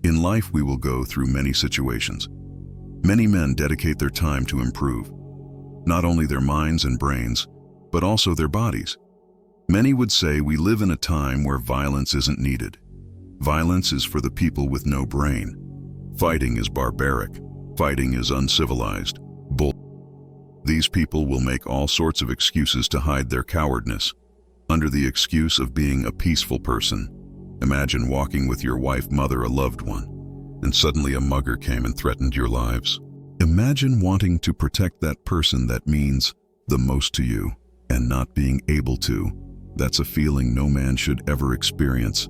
In life, we will go through many situations. Many men dedicate their time to improve, not only their minds and brains, but also their bodies. Many would say we live in a time where violence isn't needed. Violence is for the people with no brain. Fighting is barbaric. Fighting is uncivilized. These people will make all sorts of excuses to hide their cowardness, under the excuse of being a peaceful person. Imagine walking with your wife, mother, a loved one, and suddenly a mugger came and threatened your lives. Imagine wanting to protect that person that means the most to you, and not being able to. That's a feeling no man should ever experience.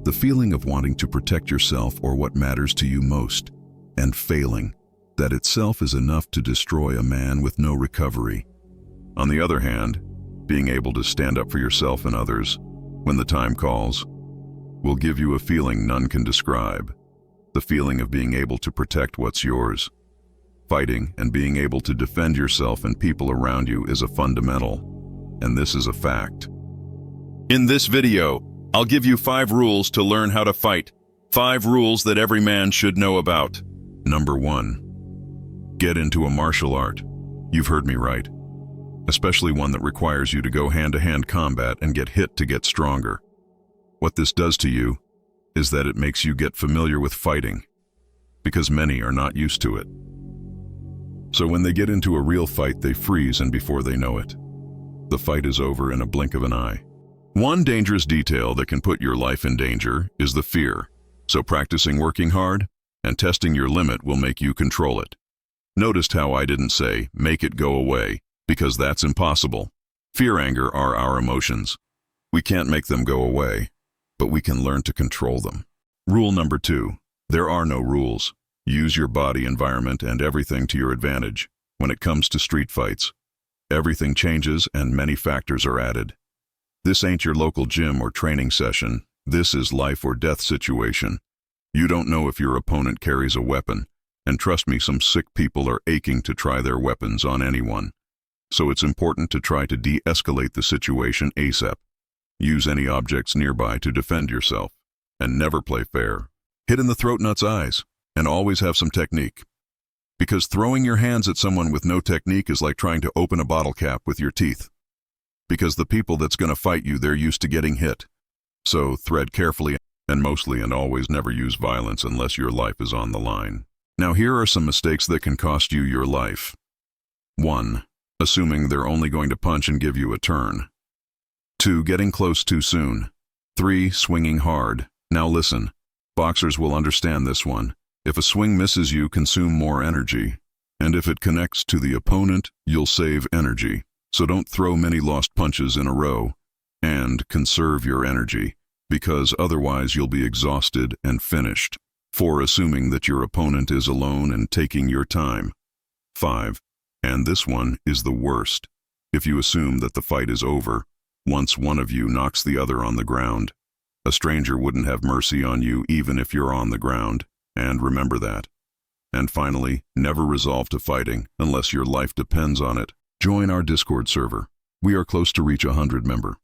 The feeling of wanting to protect yourself or what matters to you most, and failing. That itself is enough to destroy a man with no recovery. On the other hand, being able to stand up for yourself and others, when the time calls, will give you a feeling none can describe. The feeling of being able to protect what's yours. Fighting and being able to defend yourself and people around you is a fundamental, and this is a fact. In this video, I'll give you 5 rules to learn how to fight. 5 rules that every man should know about. Number 1. Get into a martial art. You've heard me right. Especially one that requires you to go hand-to-hand combat and get hit to get stronger. What this does to you is that it makes you get familiar with fighting, because many are not used to it. So when they get into a real fight, they freeze, and before they know it, the fight is over in a blink of an eye. One dangerous detail that can put your life in danger is the fear. So practicing working hard and testing your limit will make you control it. Noticed how I didn't say, make it go away, because that's impossible. Fear, anger are our emotions. We can't make them go away, but we can learn to control them. Rule number 2, there are no rules. Use your body, environment, and everything to your advantage. When it comes to street fights, everything changes and many factors are added. This ain't your local gym or training session. This is life or death situation. You don't know if your opponent carries a weapon. And trust me, some sick people are aching to try their weapons on anyone. So it's important to try to de-escalate the situation ASAP. Use any objects nearby to defend yourself. And never play fair. Hit in the throat, nuts, eyes. And always have some technique. Because throwing your hands at someone with no technique is like trying to open a bottle cap with your teeth. Because the people that's going to fight you, they're used to getting hit. So thread carefully and mostly and always never use violence unless your life is on the line. Now here are some mistakes that can cost you your life. 1. Assuming they're only going to punch and give you a turn. 2. Getting close too soon. 3. Swinging hard. Now listen, boxers will understand this one. If a swing misses you, consume more energy. And if it connects to the opponent, you'll save energy. So don't throw many lost punches in a row. And conserve your energy, because otherwise you'll be exhausted and finished. 4. Assuming that your opponent is alone and taking your time. 5. And this one is the worst. If you assume that the fight is over, once one of you knocks the other on the ground, a stranger wouldn't have mercy on you even if you're on the ground, and remember that. And finally, never resolve to fighting unless your life depends on it. Join our Discord server. We are close to reach 100 members.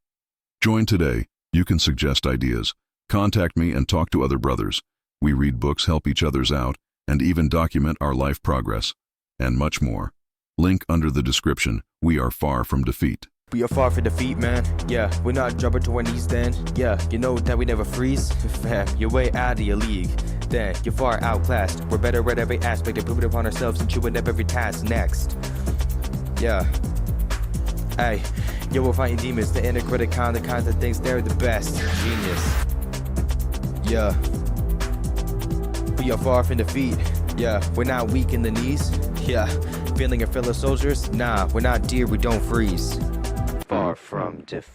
Join today. You can suggest ideas, contact me, and talk to other brothers. We read books, help each other's out, and even document our life progress, and much more. Link under the description. We are far from defeat. We are far from defeat, man. Yeah, we're not jumping to our knees then. Yeah, you know that we never freeze. Fam, you're way out of your league. Then, you're far outclassed. We're better at every aspect, improving upon ourselves and chewing up every task next. Yeah. Hey, yo, we're fighting demons, the inner critic kind, the kinds of things they're the best. Genius. Yeah. We are far from defeat. Yeah, we're not weak in the knees. Yeah, feeling a fellow soldiers? Nah, we're not deer, we don't freeze. Far from defeat.